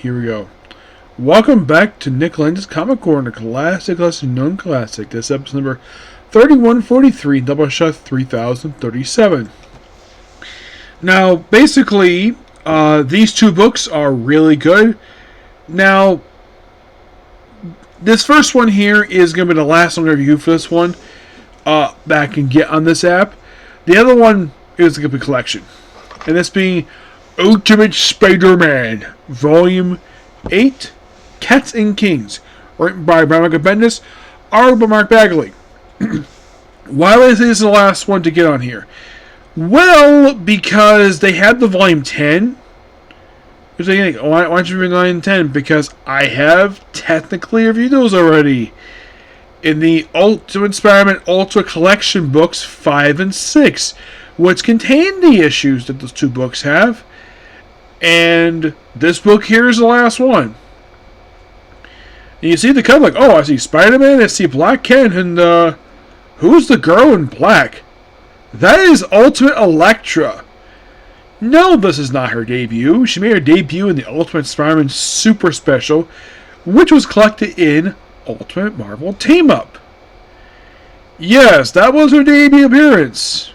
here we go. Welcome back to Nick Lenz's Comic Corner, classic, lesser known classic. This episode number 3143, Doubleshot 3037. Now, basically, these two books are really good. Now, this first one here is going to be the last one review for this one that I can get on this app. The other one is going to be a collection. And this being Ultimate Spider-Man, Volume 8, Cats and Kings, written by Brian Michael Bendis, art by Mark Bagley. Why is this the last one to get on here? Well, because they had the Volume 10. You're saying, why don't you read Volume 10? Because I have technically reviewed those already. In the Ultimate Spider-Man Ultra Collection books 5 and 6, which contain the issues that those two books have. And this book here is the last one. And you see the cover like, oh, I see Spider-Man, I see Black Cat, and who's the girl in black? That is Ultimate Elektra. No, this is not her debut. She made her debut in the Ultimate Spider-Man Super Special, which was collected in Ultimate Marvel Team-Up. Yes, that was her debut appearance.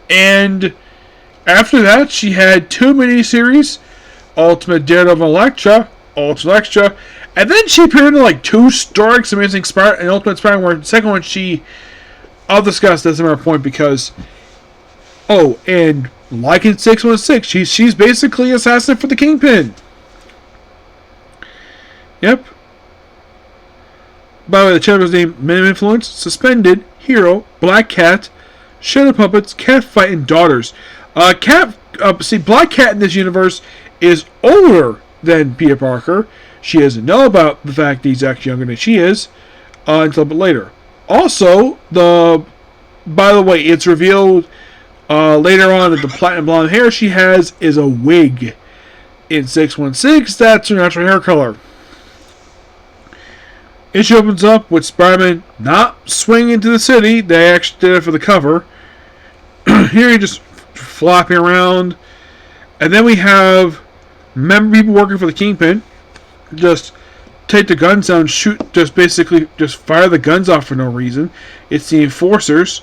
And after that, she had two miniseries, Ultimate Daredevil Elektra, Ultimate Extra, and then she appeared in like two stories, Amazing Spider and Ultimate Spider-Man, where the second one I'll discuss this at our point because, oh, and like in 616, she's basically assassin for the Kingpin. Yep. By the way, the chapter's name, Minimum Influence, Suspended, Hero, Black Cat, Shadow Puppets, Catfight, and Daughters. Black Cat in this universe is older than Peter Parker. She doesn't know about the fact that he's actually younger than she is until a bit later. Also, by the way, it's revealed later on that the platinum blonde hair she has is a wig. In 616, that's her natural hair color. Issue opens up with Spider-Man not swinging into the city. They actually did it for the cover. Here he just flopping around. And then we have people working for the Kingpin. Just take the guns out and shoot. Just basically just fire the guns off for no reason. It's the Enforcers.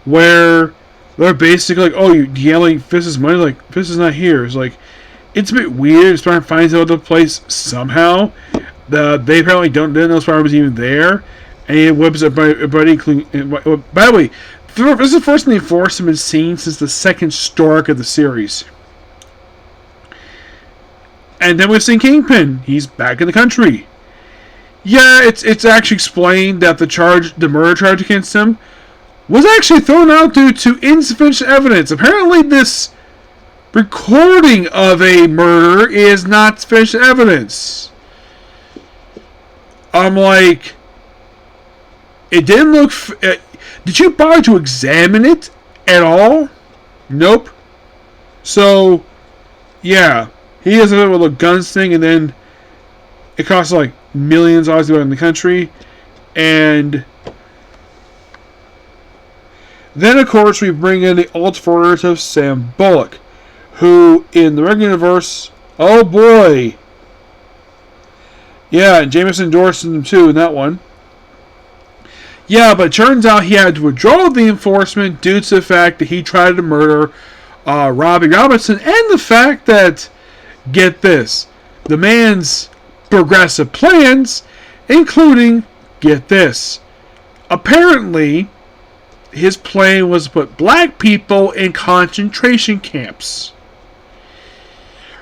Where they're basically like, oh, you're yelling, Fist is money. Like, Fist is not here. It's like, it's a bit weird. Spider-Man finds out the place somehow. They apparently didn't know Spider-Man was even there. And he whips everybody. By the way, this is the first thing the Enforcer has been seen since the second story arc of the series. And then we've seen Kingpin. He's back in the country. Yeah, it's actually explained that the murder charge against him was actually thrown out due to insufficient evidence. Apparently, this recording of a murder is not sufficient evidence. I'm like, it didn't look. Did you bother to examine it at all? Nope. So, yeah, he has a little guns thing, and then it costs like millions of dollars to go in the country, and then of course we bring in the alternative Sam Bullock, who in the regular universe, oh boy. Yeah, and Jameson endorsed him too in that one. Yeah, but it turns out he had to withdraw the enforcement due to the fact that he tried to murder Robbie Robinson, and the fact that, get this, the man's progressive plans, including, get this, apparently his plan was to put black people in concentration camps.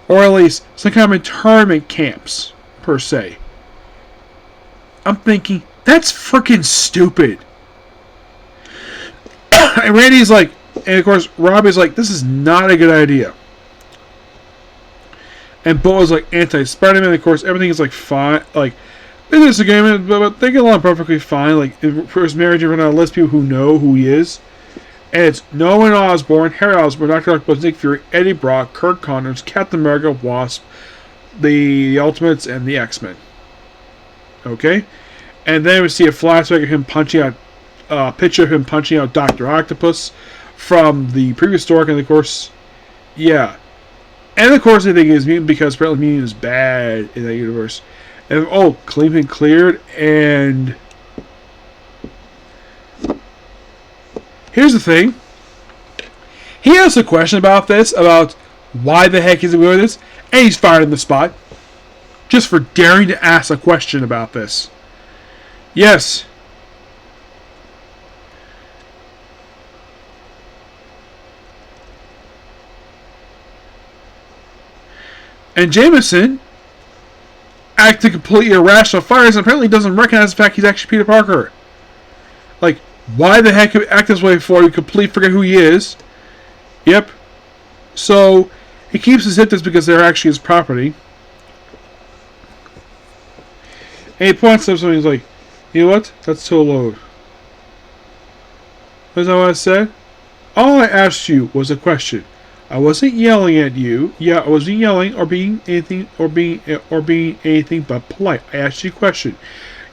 Or at least some kind of internment camps, per se. I'm thinking, that's freaking stupid. And Randy's like, and of course Robbie's like, this is not a good idea. And Bo is like anti-Spider-Man. Of course, everything is like fine. Like, in this agreement, but they get along perfectly fine. Like, for his marriage, you're going to list people who know who he is. And it's Norman Osborn, Harry Osborn, Dr. Octopus, Nick Fury, Eddie Brock, Kirk Connors, Captain America, Wasp, the Ultimates, and the X-Men. Okay? And then we see a flashback of him punching out, picture of him punching out Dr. Octopus from the previous story, and of course, yeah. And of course, they think he's mutant because apparently mutant is bad in that universe. And Cleveland cleared, and here's the thing. He asks a question about this, about why the heck is he doing this, and he's fired on the spot. Just for daring to ask a question about this. Yes. And Jameson acting completely irrational, fires, and apparently doesn't recognize the fact he's actually Peter Parker. Like, why the heck act this way for? You completely forget who he is. Yep. So, he keeps his hypnotists because they're actually his property. And he points to something, he's like, you know what? That's too low. Is that what I said? All I asked you was a question. I wasn't yelling at you. Yeah, I wasn't yelling or being anything but polite. I asked you a question.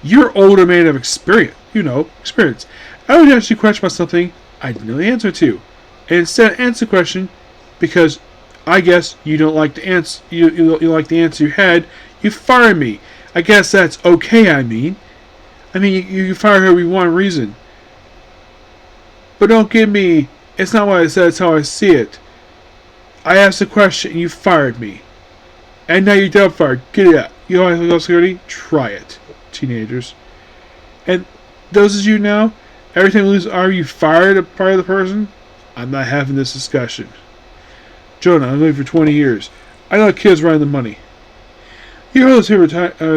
You're older man of experience. Experience. I would ask you a question about something I didn't know the answer to. And instead answer the question because I guess you don't like the answer. You like the answer you had. You fire me. I guess that's okay. I mean, you fire her for one reason. But don't give me. It's not what I said. It's how I see it. I asked a question and you fired me. And now you're double fired. Get it out. You don't want to security? Try it, teenagers. And those of you now, every time you lose an arm, you fired a part of the person? I'm not having this discussion. Jonah, I've lived for 20 years. I know kids running the money. You hold this here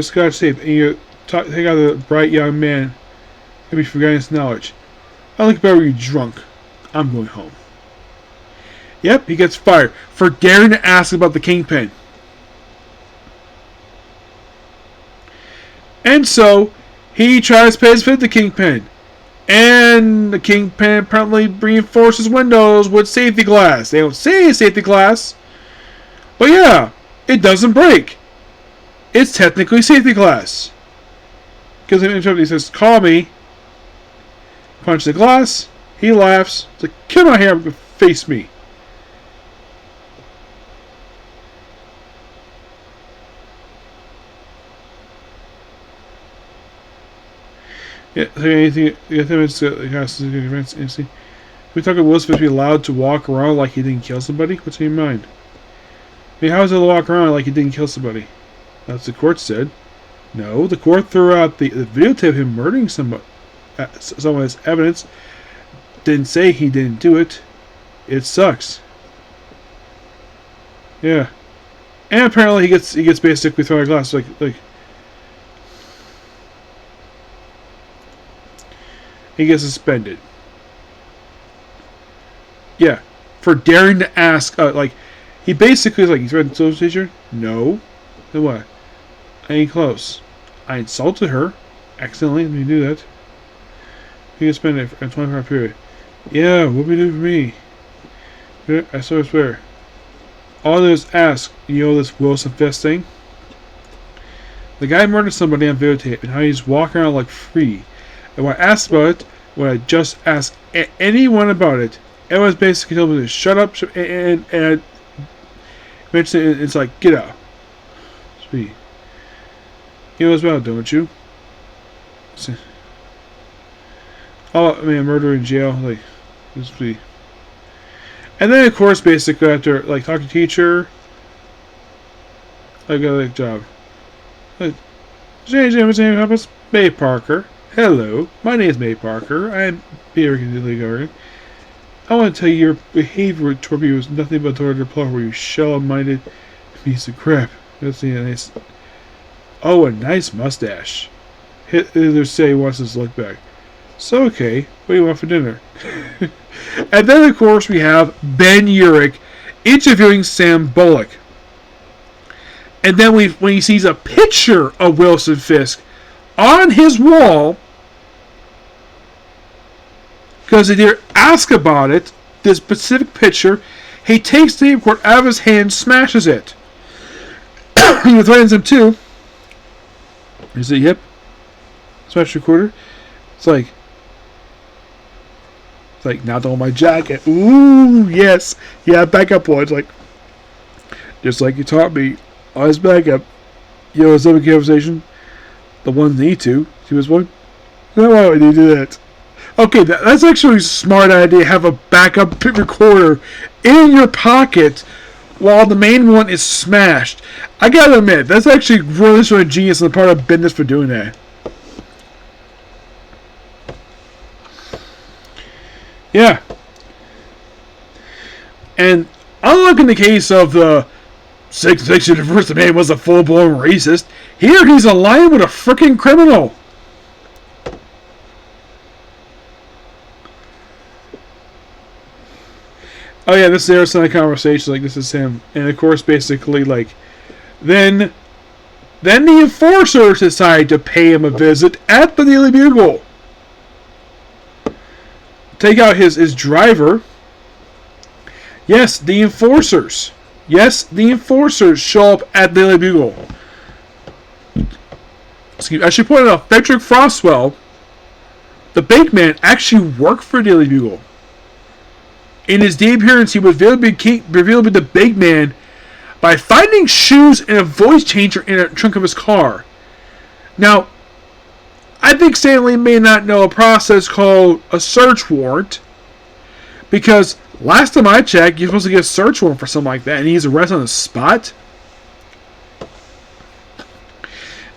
Scotch tape and you take out the bright young man and be forgetting his knowledge. I look better when you're drunk. I'm going home. Yep, he gets fired for daring to ask about the Kingpin. And so, he tries to pay his fifth to Kingpin. And the Kingpin apparently reinforces windows with safety glass. They don't say safety glass. But yeah, it doesn't break. It's technically safety glass. Because he says, call me. Punch the glass. He laughs. It's like, come out here and face me. Yeah, anything? We talk about Will Smith be allowed to walk around like he didn't kill somebody? What's in your mind? How is it to walk around like he didn't kill somebody? That's what the court said. No, the court threw out the videotape of him murdering someone as evidence. Didn't say he didn't do it. It sucks. Yeah, and apparently he gets basically thrown out of glass like. He gets suspended. Yeah, for daring to ask. He basically is like, you threatened the social teacher? No. Then what? I ain't close. I insulted her. Accidentally. Let me do that. He gets suspended for a 24-hour period. Yeah, what we do for me? I swear. All there is ask. You know this Wilson Fisk thing? The guy murdered somebody on videotape and how he's walking around like free. And when I asked about it, when I just asked anyone about it, everyone's basically told me to shut up and mentioned it, it's like, get out. Sweet. You know as well, don't you? Murder in jail, like, sweet. And then, of course, basically after talking to teacher, I got a job. James May Parker. Hello, my name is May Parker. I am Peter Gilligan. I want to tell you your behavior toward me was nothing but toward the plot where you shallow-minded piece of crap. That's nice. Oh, a nice mustache. Hitler say he wants his look back. So, okay, what do you want for dinner? And then, of course, we have Ben Urich interviewing Sam Bullock. And then when he sees a picture of Wilson Fisk on his wall, because they did ask about it, this specific picture, he takes the record out of his hand, smashes it. He threatens him too. Is it yep? Smash recorder. It's like not on my jacket. Ooh, yes. Yeah, back up one. It's like, Just like you taught me. Always back up. You know, it's a conversation. The ones need to. See what's one? No, why would you do that? Okay, that's actually a smart idea. Have a backup recorder in your pocket while the main one is smashed. I gotta admit, that's actually really sort of genius on the part of business for doing that. Yeah. And unlike in the case of the 6 Universe, the man was a full-blown racist. Here, he's aligned with a freaking criminal. Oh yeah, this is their side conversation. Like, this is him, and of course, basically, like, then the enforcers decide to pay him a visit at the Daily Bugle. Take out his driver. Yes, the enforcers. Yes, the enforcers show up at the Daily Bugle. Excuse me, I should point out, Frederick Frostwell, the big man, actually worked for Daily Bugle. In his day appearance, he was revealed to be the big man by finding shoes and a voice changer in the trunk of his car. Now, I think Stanley may not know a process called a search warrant, because last time I checked, you're supposed to get a search warrant for something like that, and he's arrested on the spot.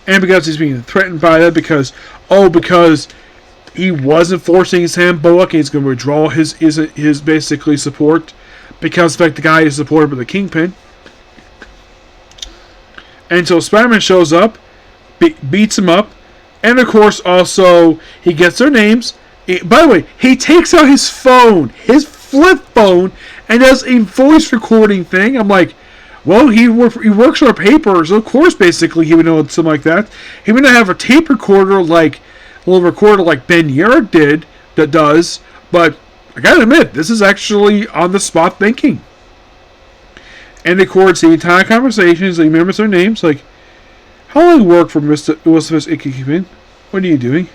And because he's being threatened by that, because he was enforcing Sam Bullock, and he's going to withdraw his basically support, because of the fact the guy is supported by the Kingpin. And so Spider-Man shows up, beats him up, and of course also he gets their names. By the way, he takes out his phone, his flip phone, and does a voice recording thing. I'm like, well, he works for papers. Of course, basically, he would know something like that. He would not have a tape recorder like a little recorder like Ben Yarrick does. But I gotta admit, this is actually on the spot thinking. And he records the entire conversation. He remembers their names. Like, how long work for Mr. Elizabeth Kingpin? What are you doing?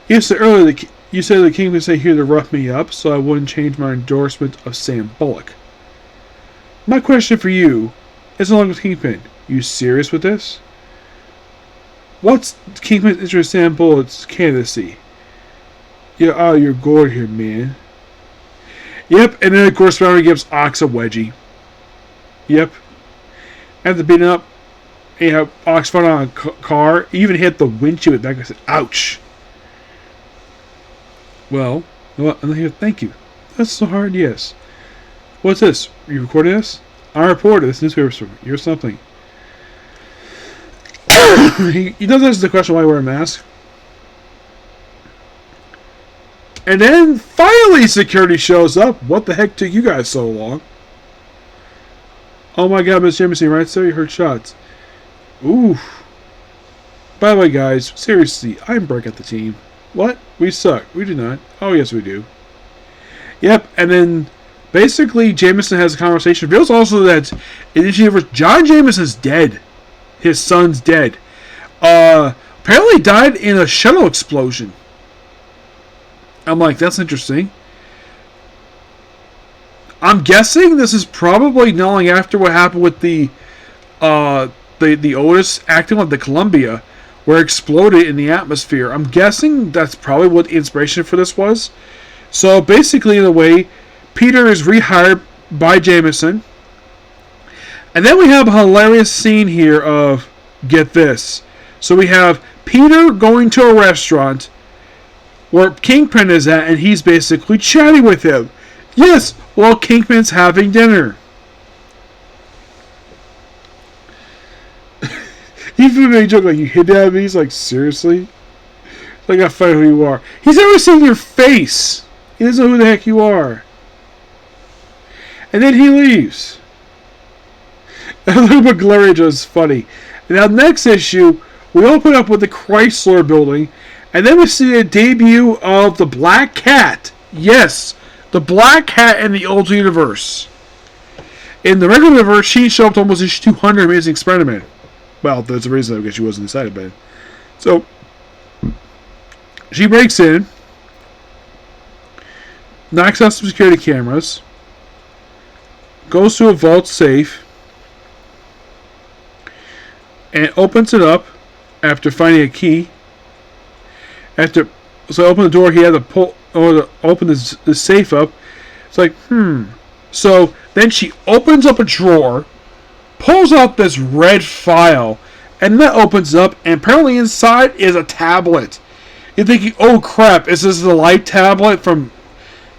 You said earlier you said the Kingpin stayed here to rough me up, so I wouldn't change my endorsement of Sam Bullock. My question for you is along with Kingpin. You serious with this? What's Kingpin's interest in Sam Bullock's candidacy? Yeah, you're gored here, man. Yep, and then of course Spider-Man gives Ox a wedgie. Yep. After beating up, Ox fell on a car, even hit the windshield back and said, ouch. Well, I'm here, thank you. That's so hard, yes. What's this? You recorded this? I reported this newspaper story. You're something. He does answer the question why I wear a mask. And then finally security shows up. What the heck took you guys so long? Oh my god, Miss Jameson, right there? You heard shots. Oof. By the way, guys, seriously, I'm Breck at the team. What? We suck. We do not. Oh, yes, we do. Yep, and then basically Jameson has a conversation. Reveals also that in this universe, John Jameson's dead. His son's dead. Apparently died in a shuttle explosion. I'm like, that's interesting. I'm guessing this is probably not long after what happened with the Otis acting on the Columbia, where it exploded in the atmosphere. I'm guessing that's probably what the inspiration for this was. So basically, in a way, Peter is rehired by Jameson. And then we have a hilarious scene here of, get this. So we have Peter going to a restaurant where Kingpin is at, and he's basically chatting with him. Yes, while Kingpin's having dinner. He even made a joke like, you hit at me? He's like, seriously? Like, I find who you are. He's never seen your face. He doesn't know who the heck you are. And then he leaves. And look what Gloria does is funny. Now, next issue, we open up with the Chrysler building, and then we see a debut of the Black Cat. Yes, the Black Cat in the old universe. In the regular universe, she showed up to almost issue 200 Amazing Spider-Man. Well, there's a reason because she wasn't inside of it. So, she breaks in, knocks out some security cameras, goes to a vault safe, and opens it up after finding a key. So I open the door, he had to open the safe up. It's like, So then she opens up a drawer, pulls out this red file, and that opens up, and apparently inside is a tablet. You're thinking, oh crap, is this the light tablet from...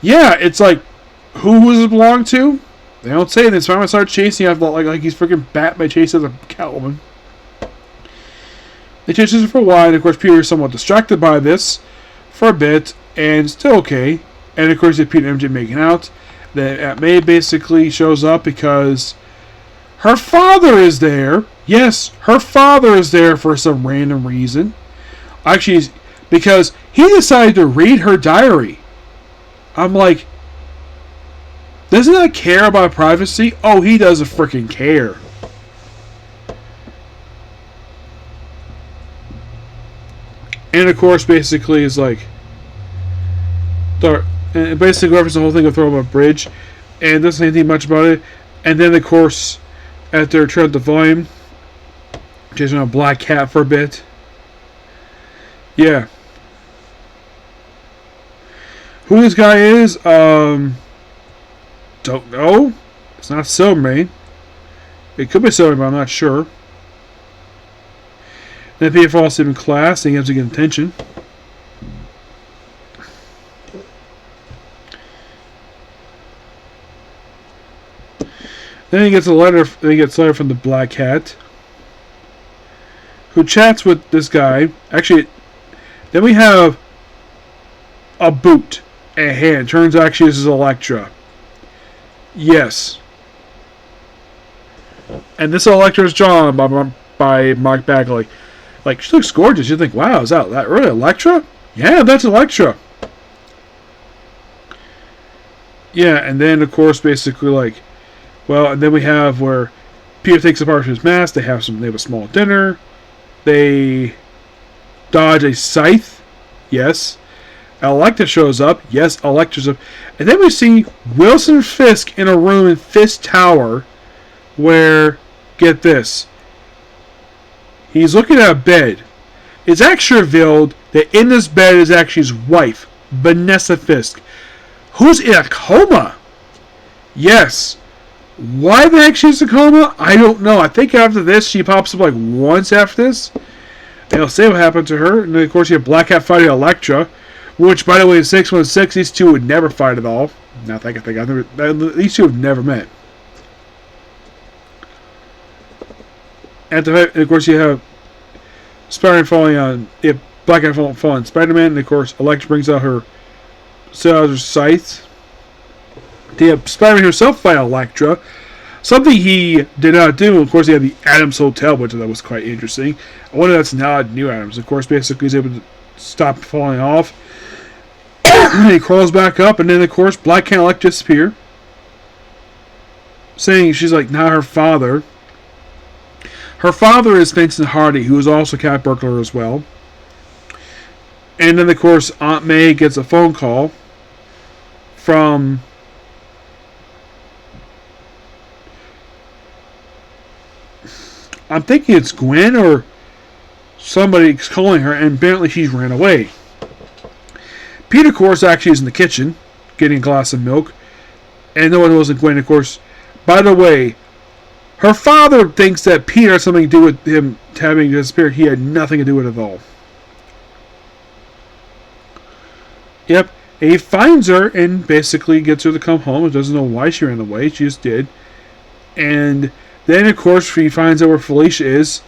Yeah, it's like, who does it belong to? They don't say this. Spider-Man starts chasing after like he's freaking Batman chasing a Catwoman. They chase her for a while, and of course Peter is somewhat distracted by this for a bit, and still okay. And of course, Peter and MJ making out. Then Aunt May basically shows up because her father is there. Yes, her father is there for some random reason. Actually, because he decided to read her diary. I'm like, doesn't that care about privacy? Oh, he doesn't freaking care. And of course, basically, is like, and basically references the whole thing of throwing him a bridge, and doesn't say anything much about it. And then, of course, after turn up the volume, chasing a black cat for a bit. Yeah. Who this guy is, don't know. It's not Silvermane. It could be Silvermane, but I'm not sure. Then Peter falls asleep in class, and he has to get attention. Then he gets a letter. Then he gets a letter from the Black Cat, who chats with this guy. Actually, then we have a boot, a hand. Turns out actually this is Elektra. Yes. And this Elektra is drawn by Mark Bagley. Like, she looks gorgeous. You think, wow, is that really Elektra? Yeah, that's Elektra. Yeah, and then of course, basically like, well, and then we have where Peter takes apart his mask. They have a small dinner. They dodge a scythe. Yes. Elektra shows up. Yes, Elektra's up. And then we see Wilson Fisk in a room in Fisk Tower where, get this, he's looking at a bed. It's actually revealed that in this bed is actually his wife, Vanessa Fisk, who's in a coma. Yes. Why the heck she's in a coma? I don't know. I think after this, she pops up like once after this. And they'll say what happened to her. And then, of course, you have Black Cat fighting Elektra, which, by the way, in 616, these two would never fight at all. Not that I think. These two have never met. And of course, you have Spider-Man falling on... Yeah, Black Cat falling on Spider-Man. And, of course, Elektra brings out her scythe. They have Spider-Man himself fight Elektra. Something he did not do. Of course, he had the Adams Hotel, which that was quite interesting. I wonder if that's not New Adams. Of course, basically, he's able to stop falling off. He crawls back up, and then, of course, Black Cat and Elektra disappear. Saying she's like, not her father. Her father is Vincent Hardy, who is also a cat burglar as well. And then, of course, Aunt May gets a phone call from... I'm thinking it's Gwen or somebody calling her, and apparently she's ran away. Peter, of course, actually is in the kitchen getting a glass of milk, and no one knows that Gwen, of course. By the way, her father thinks that Peter has something to do with him having disappeared. He had nothing to do with it at all. Yep, and he finds her and basically gets her to come home. He doesn't know why she ran away. She just did. And then, of course, he finds out where Felicia is,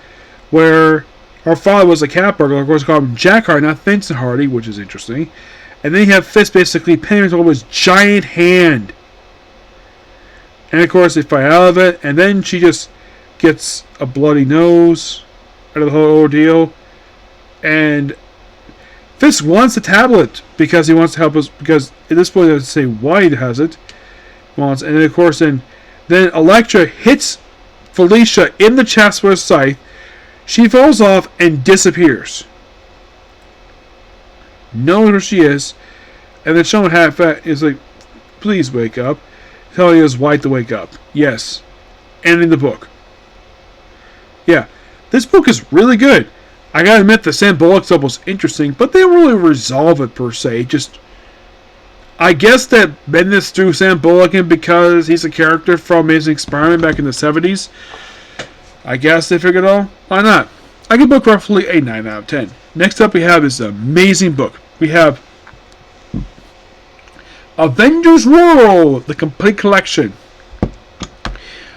where her father was a cat burglar. Of course, called him Jack Hardy, not Vincent Hardy, which is interesting. And then you have Fisk basically pinning over his giant hand. And, of course, they fight out of it. And then she just gets a bloody nose out of the whole ordeal. And Fisk wants the tablet because he wants to help us. Because at this point, he doesn't say why he has it. And then, of course, then Elektra hits Felicia in the chest with a scythe. She falls off and disappears. Knowing where she is. And then someone is like, please wake up. telling his wife to wake up. Yes. And in the book. Yeah. This book is really good. I gotta admit the Sam Bullock stuff was interesting, but they don't really resolve it per se. Just, I guess that Bendis threw Sam Bullock in because he's a character from Amazing Spider-Man back in the 70s. I guess they figured, oh, why not? I give book roughly a 9 out of 10. Next up we have this amazing book. We have Avengers World, the complete collection.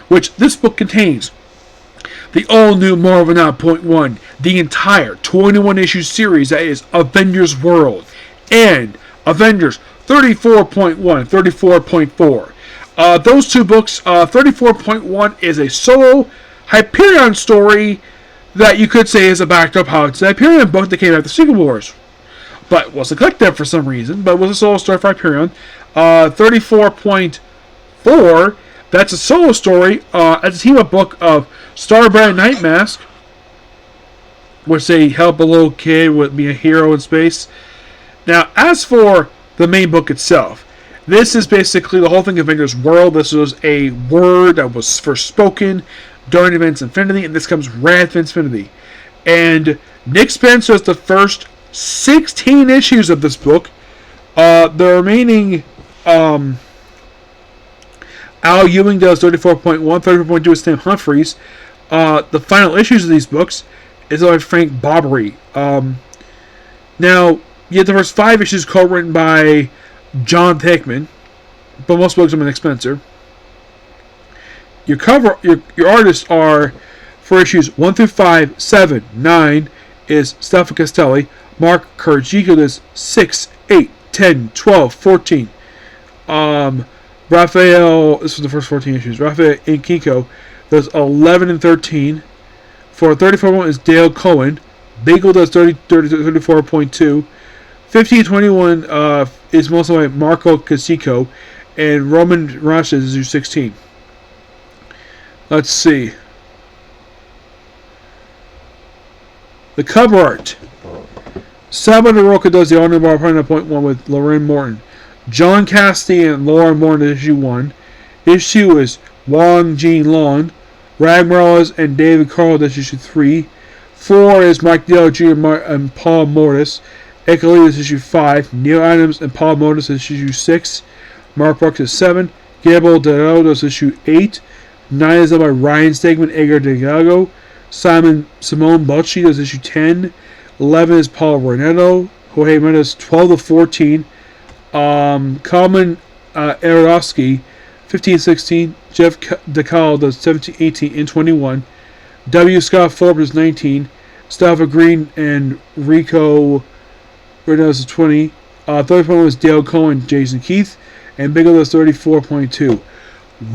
Which this book contains the all-new Marvel Now .1, the entire 21-issue series that is Avengers World, and Avengers 34.1, 34.4. Those two books, 34.1 is a solo Hyperion story that you could say is a backed-up It's the Hyperion book that came after Secret Wars, but was a collective for some reason, but was a solo story for Hyperion. 34.4, that's a solo story. It's a team-up book of Starbrand Night Mask, which they help a little kid with being a hero in space. Now, as for the main book itself, this is basically the whole thing of Avengers World. This was a word that was first spoken during Avengers Infinity, and this comes right after Infinity. And Nick Spencer is the first 16 issues of this book. The remaining, Al Ewing does 34.1, 34.2 is Sam Humphries. The final issues of these books is by Frank Bobbery. Now, you have the first 5 issues co-written by John Hickman, but most books are by Nick Spencer. Your artists are, for issues 1 through 5, 7, 9 is Stefano Castelli. Mark Cargico does 6, 8, 10, 12, 14. Raphael, this was the first 14 issues. Raphael Inkiko does 11 and 13. For 34.1 is Dale Cohen. Bagel does 34.2. 1521 is mostly by Marco Casico. And Roman Rush is 16. Let's see. The cover art. Saba Naroka does the honor bar point 1 with Lorraine Morton. John Cassidy and Laura Morton issue 1. Issue is Wang Jin Long. Rag Morales and David Carl does issue 3. 4 is Mike Dell Jr. and Paul Mortis. Echolidis issue 5. Neil Adams and Paul Mortis issue 6. Mark Brooks is 7. Gabriel Delgado does issue 8. 9 is done by Ryan Stegman, Edgar Delgado. Simone Bocci does issue 10. 11 is Paul Renetto. Jorge Mendes 12 to 14. Common Aronofsky 15-16. Jeff DeCal does 17, 18, and 21. W. Scott Forbes is 19. Stava Green and Rico Reynolds is 20. 30.1 is Dale Cohen, Jason Keith. And Bigelow does 34.2.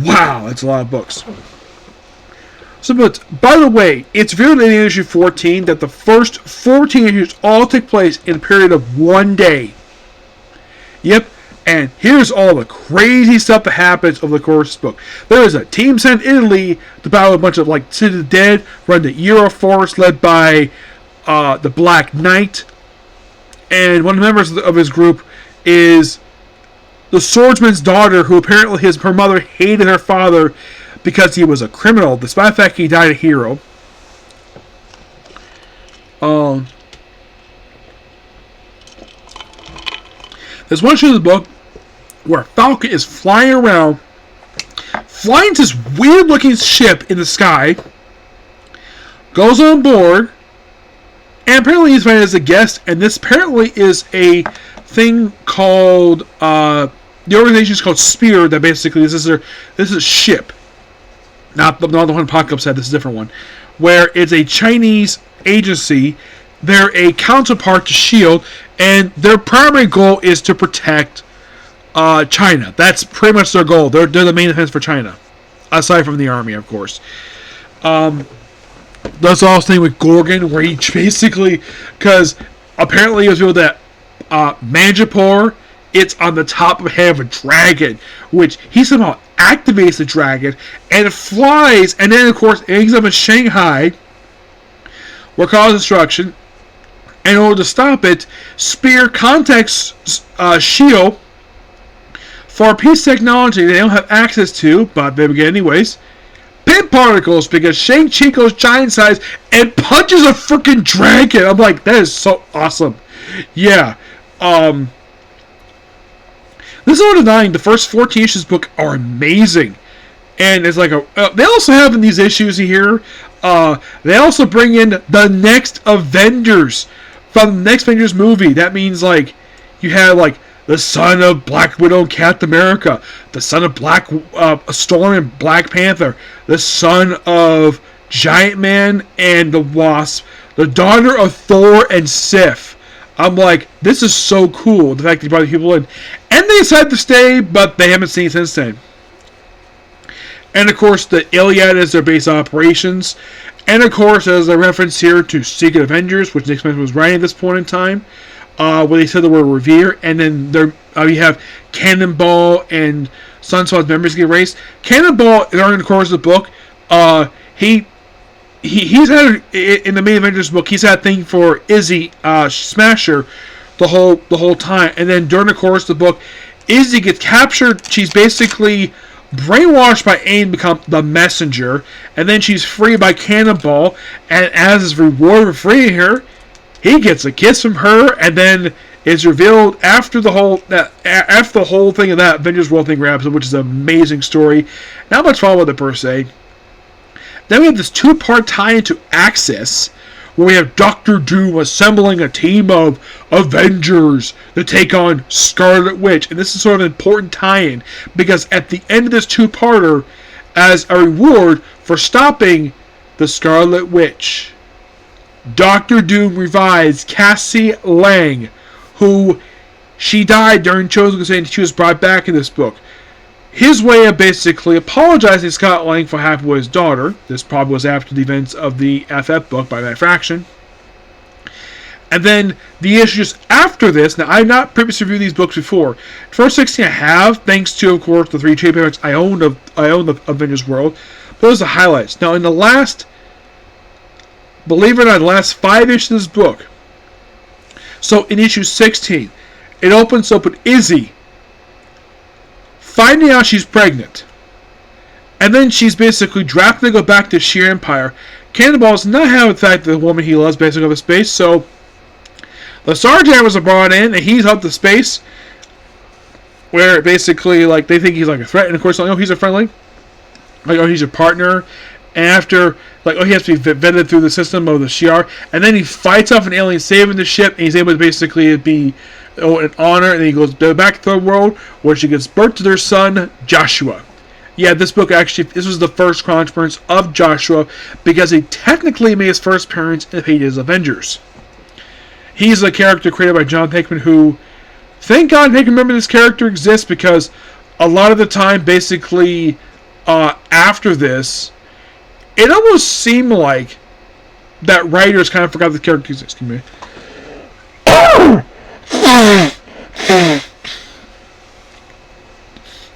Wow, that's a lot of books. So, but by the way, it's revealed in issue 14 that the first 14 issues all take place in a period of 1 day. Yep, and here's all the crazy stuff that happens over the course of this book. There is a team sent in Italy to battle a bunch of like City of the Dead, run the Euro Force led by the Black Knight, and one of the members of his group is the swordsman's daughter, who apparently her mother hated her father because he was a criminal, despite the fact he died a hero. There's one issue of the book where Falcon is flying around, flying this weird-looking ship in the sky, goes on board, and apparently he's invited as a guest, and this apparently is a thing called, the organization is called Spear, that basically, this is a ship. Not the one Apocalypse had, this is a different one. Where it's a Chinese agency. They're a counterpart to S.H.I.E.L.D., and their primary goal is to protect China. That's pretty much their goal. They're the main defense for China. Aside from the army, of course. That's all thing with Gorgon, where he basically, because apparently it was revealed that Manjapur, it's on the top of the head of a dragon, which he somehow activates the dragon, and it flies, and then of course it ends up in Shanghai, where it causes destruction. And in order to stop it, Spear contacts S.H.I.E.L.D. for a piece of technology they don't have access to, but they would get anyways. Pit particles, because Shang-Chi goes giant size and punches a freaking dragon. I'm like, that is so awesome. Yeah. This is no denying the first 14 issues of the book are amazing. And it's like they also have in these issues here, they also bring in the next Avengers from the next Avengers movie. That means like you have like the son of Black Widow and Captain America, the son of Storm and Black Panther, the son of Giant Man and the Wasp, the daughter of Thor and Sif. I'm like, this is so cool, the fact that they brought people in. And they decided to stay, but they haven't seen since then. And of course, the Iliad is their base of operations. And of course, as a reference here to Secret Avengers, which Nick Smith was writing at this point in time, where they said the word revere. And then you have Cannonball and Sunsword's members get erased. Cannonball, during the course of the book, he's had, in the main Avengers book, he's had a thing for Izzy Smasher the whole time. And then during the course of the book, Izzy gets captured. She's basically brainwashed by AIM to become the messenger, and then she's freed by Cannonball, and as his reward for freeing her, he gets a kiss from her, and then it's revealed after the whole thing of that Avengers World thing wraps up, which is an amazing story. Not much wrong with it per se. Then we have this 2-part tie into Axis, where we have Doctor Doom assembling a team of Avengers to take on Scarlet Witch. And this is sort of an important tie-in, because at the end of this 2-parter, as a reward for stopping the Scarlet Witch, Doctor Doom revives Cassie Lang, who she died during Chosen Crusade, and she was brought back in this book. His way of basically apologizing to Scott Lang for having with his daughter. This probably was after the events of the FF book by that faction. And then the issues after this. Now, I've not previously reviewed these books before. The first 16 I have, thanks to, of course, the 3 trade paperbacks I own the Avengers World. Those are the highlights. Now, in the last, believe it or not, the last 5 issues of this book. So, in issue 16, it opens up with Izzy finding out she's pregnant. And then she's basically drafting to go back to Sheer Empire. Cannonball's not having the fact that the woman he loves basically over space, so the Starjammers are brought in, and he's up to space, where basically, like, they think he's like a threat, and of course, like, oh, he's a friendly, like, oh, he's your partner, and after, like, oh, he has to be vetted through the system of the Shi'ar, and then he fights off an alien saving the ship, and he's able to basically be an honor, and then he goes back to the world, where she gives birth to their son, Joshua. Yeah, this book actually, this was the first chronological appearance of Joshua, because he technically made his first appearance in the pages of Avengers. He's a character created by John Hickman, who, thank God Hickman remember this character exists, because a lot of the time, basically, after this, it almost seemed like that writers kind of forgot the character exists. Excuse me.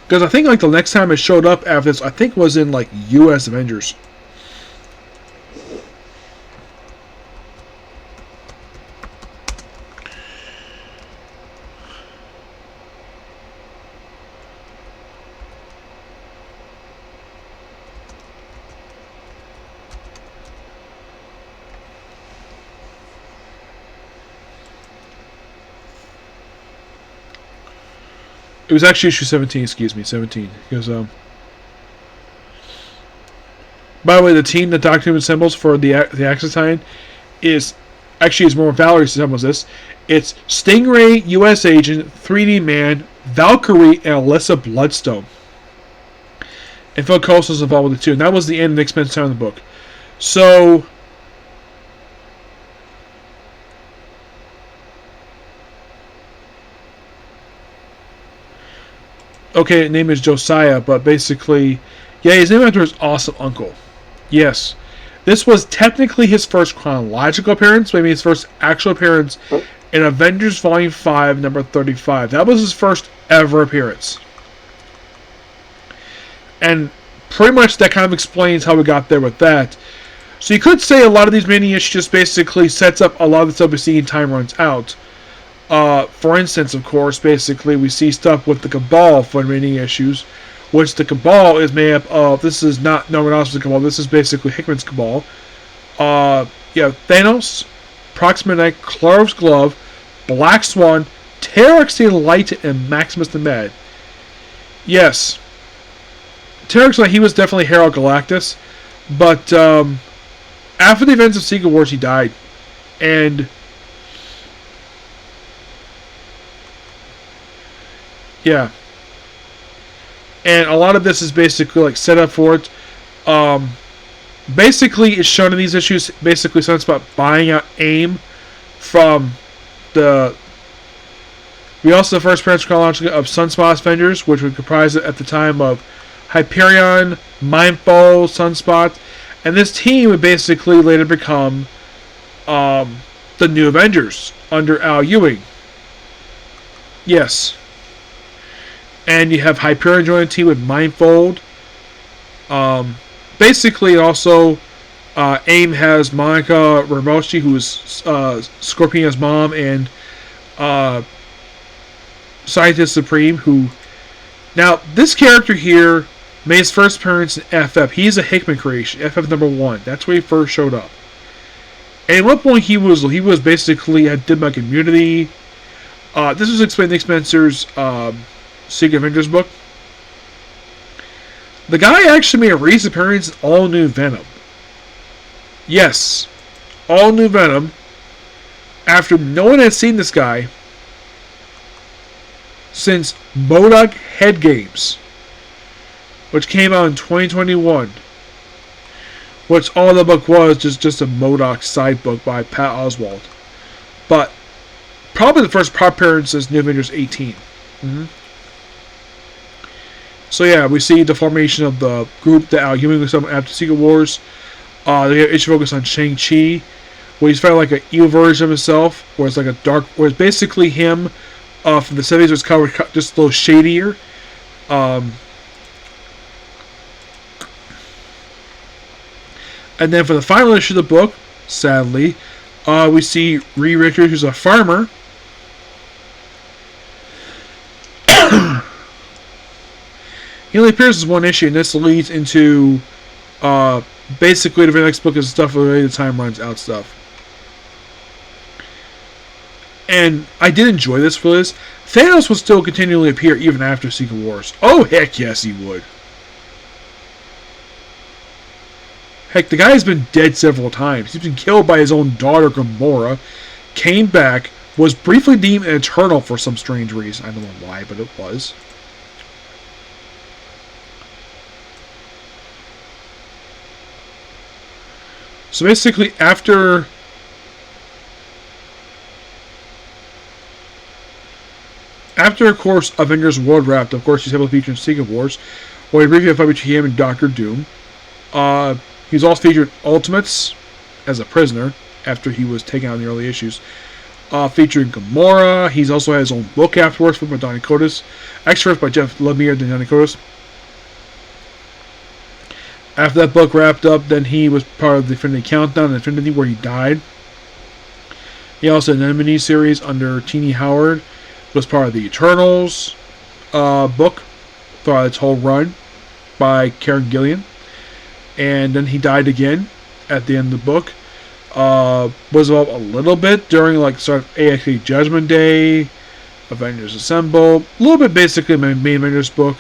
Because I think like the next time it showed up after this, I think was in like U.S. Avengers. It was actually issue 17, excuse me, 17. Because, by the way, the team that Doctor Doom assembles for the Axis tie-in is more Valerie assembles this. It's Stingray, U.S. Agent, 3D Man, Valkyrie, and Alyssa Bloodstone. And Phil Coulson's involved with it too. And that was the end of the X-Men time in the book. So, okay, his name is Josiah, but basically, yeah, his name after his awesome uncle. Yes. This was technically his first chronological appearance, maybe his first actual appearance in Avengers Volume 5, number 35. That was his first ever appearance. And pretty much that kind of explains how we got there with that. So you could say a lot of these mini-issues just basically sets up a lot of the stuff we see in Time Runs Out. For instance, of course, basically we see stuff with the Cabal for many issues, which the Cabal is made up of. This is not Norman Osborn's Cabal. This is basically Hickman's Cabal. Thanos, Proxima Knight, Clover's Glove, Black Swan, Terex the Light, and Maximus the Mad. Yes, Terex, he was definitely Herald Galactus, but after the events of Secret Wars, he died, and yeah, and a lot of this is basically like set up for it. Basically, it's shown in these issues. Basically, Sunspot buying out AIM from the. We also the first appearance chronologically of Sunspot's Avengers, which would comprise it at the time of Hyperion, Mindfall, Sunspot, and this team would basically later become the new Avengers under Al Ewing. Yes. And you have Hyperion joining the team with Mindfold. Basically, also, AIM has Monica Ramoshi, who is Scorpion's mom, and Scientist Supreme, who... Now, this character here made his first appearance in FF. He's a Hickman creation, FF number 1. That's where he first showed up. And at one point, he was basically had Dimmock immunity. This was explained in Nick Spencer's Secret Avengers book. The guy actually made a recent appearance in All New Venom. Yes, All New Venom. After no one had seen this guy since MODOK Head Games, which came out in 2021. Which all the book was just a MODOK side book by Pat Oswalt. But probably the first prop appearance is New Avengers 18. Mm-hmm. So yeah, we see the formation of the group that Al Ewing was summoned after Secret Wars. They have issue focus on Shang-Chi, where he's fighting like an evil version of himself, where it's like a dark, where it's basically him from the 70s was covered just a little shadier. And then for the final issue of the book, sadly, we see Reed Richards, who's a farmer. He only appears as one issue, and this leads into basically the very next book is stuff related to time runs out stuff. And I did enjoy this for this. Thanos will still continually appear even after Secret Wars. Oh, heck yes, he would. Heck, the guy's been dead several times. He's been killed by his own daughter, Gamora, came back, was briefly deemed an Eternal for some strange reason. I don't know why, but it was. So basically, after of course, Avengers World wrapped, of course, he's heavily featured in Secret Wars, where he briefly had a fight between him and Doctor Doom. He's also featured Ultimates as a prisoner after he was taken out in the early issues. Featuring Gamora. He's also had his own book afterwards by Donny Coates. Actually, first by Jeff Lemire, then Donny Coates. After that book wrapped up, then he was part of the Infinity Countdown and Infinity, where he died. He also had an mini series under Teenie Howard. Was part of the Eternals book throughout its whole run by Karen Gillian. And then he died again at the end of the book. Was up a little bit during like sort of AXA Judgment Day, Avengers Assemble. A little bit basically my main Avengers book.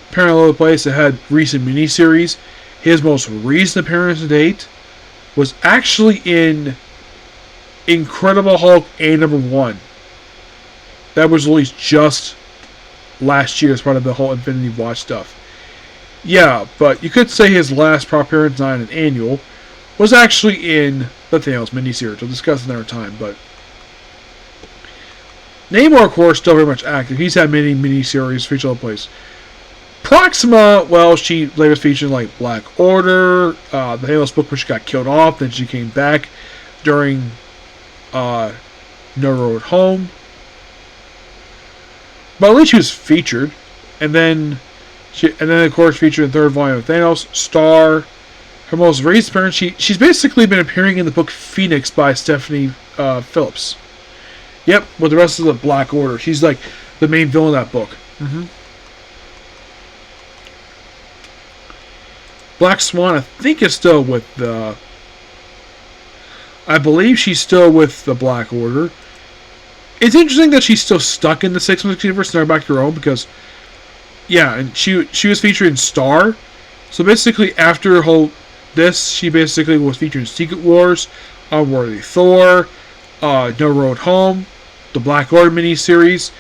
Apparently all over the place. It had recent miniseries. His most recent appearance to date was actually in Incredible Hulk A#1. That was released just last year as part of the whole Infinity Watch stuff. Yeah, but you could say his last prop appearance, not an annual, was actually in the Thanos miniseries. We'll discuss another time, but Namor, of course, still very much active. He's had many miniseries featured all the place. Proxima, well, she later featured like Black Order, the Thanos book where she got killed off, then she came back during No Road Home. But at least she was featured. And then of course, featured in the third volume of Thanos, Star. Her most recent appearance, she's basically been appearing in the book Phoenix by Stephanie Phillips. Yep, with the rest of the Black Order. She's like the main villain of that book. Black Swan, I think, is still with the... I believe she's still with the Black Order. It's interesting that she's still stuck in the 616 universe and never back to her own because... Yeah, and she was featured in Star. So basically, after this, she basically was featured in Secret Wars, Unworthy Thor, No Road Home, the Black Order miniseries,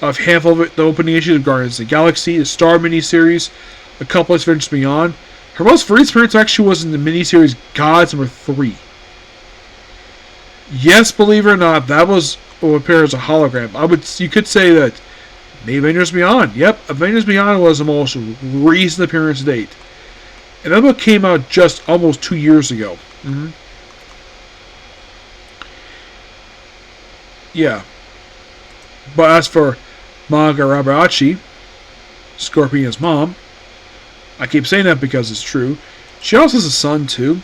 a handful of the opening issues of Guardians of the Galaxy, the Star miniseries, a couple of Avengers Beyond. Her most recent appearance actually was in the miniseries Gods #3. Yes, believe it or not, that was what appeared as a hologram. You could say that the Avengers Beyond. Yep, Avengers Beyond was the most recent appearance to date. And that book came out just almost 2 years ago. Yeah. But as for Manga Rabachi, Scorpion's mom, I keep saying that because it's true. She also has a son, too,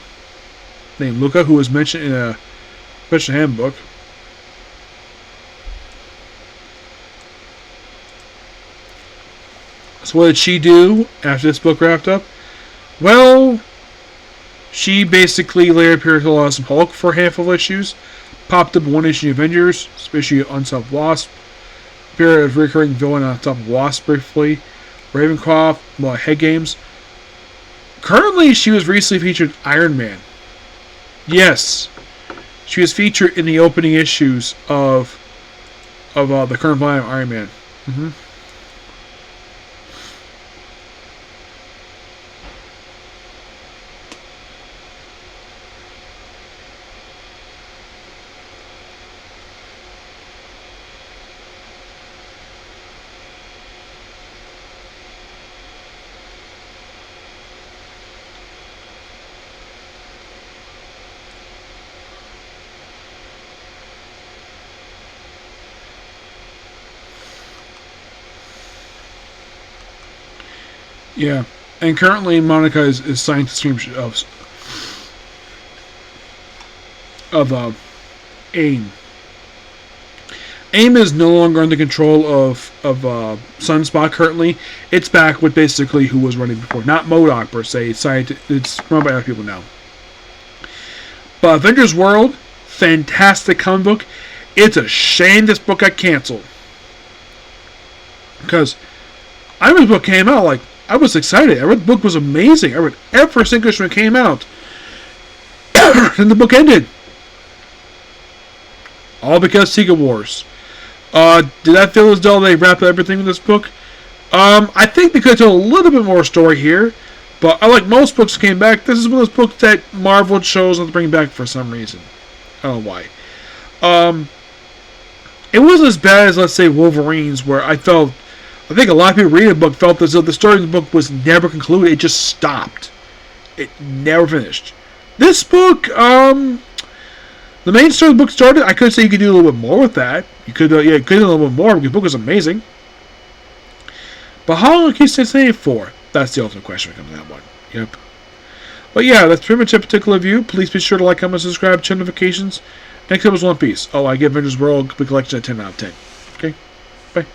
named Luca, who was mentioned in a special handbook. So what did she do after this book wrapped up? Well, she basically later appeared to Awesome Hulk for a handful of issues, popped up in one issue of Avengers, especially Unsolved Wasp, appeared as a recurring villain on top of Wasp briefly, Ravencroft, Head Games. Currently, she was recently featured in Iron Man. Yes, she was featured in the opening issues of the current volume of Iron Man. Yeah, and currently Monica is signed to stream of AIM. AIM is no longer under control of Sunspot currently. It's back with basically who was running before. Not MODOK per se. It's run by other people now. But Avengers World, fantastic comic book. It's a shame this book got canceled. Because I remember the book came out, like, I was excited. I read the book was amazing. I read every single issue when it came out. And the book ended. All because Secret Wars. Did I feel as though they wrapped up everything in this book? I think they could tell a little bit more story here. But like most books that came back, this is one of those books that Marvel chose not to bring back for some reason. I don't know why. It wasn't as bad as, let's say, Wolverine's, where I think a lot of people reading the book felt as though the story of the book was never concluded. It just stopped. It never finished. This book, the main story of the book started. I could say you could do a little bit more with that. You could do a little bit more because the book was amazing. But how long can you stay it for? That's the ultimate question when it comes to that one. Yep. But yeah, that's pretty much a particular review. Please be sure to like, comment, subscribe, check notifications. Next up is One Piece. Oh, I give Avengers World Complete Collection a 10 out of 10. Okay? Bye.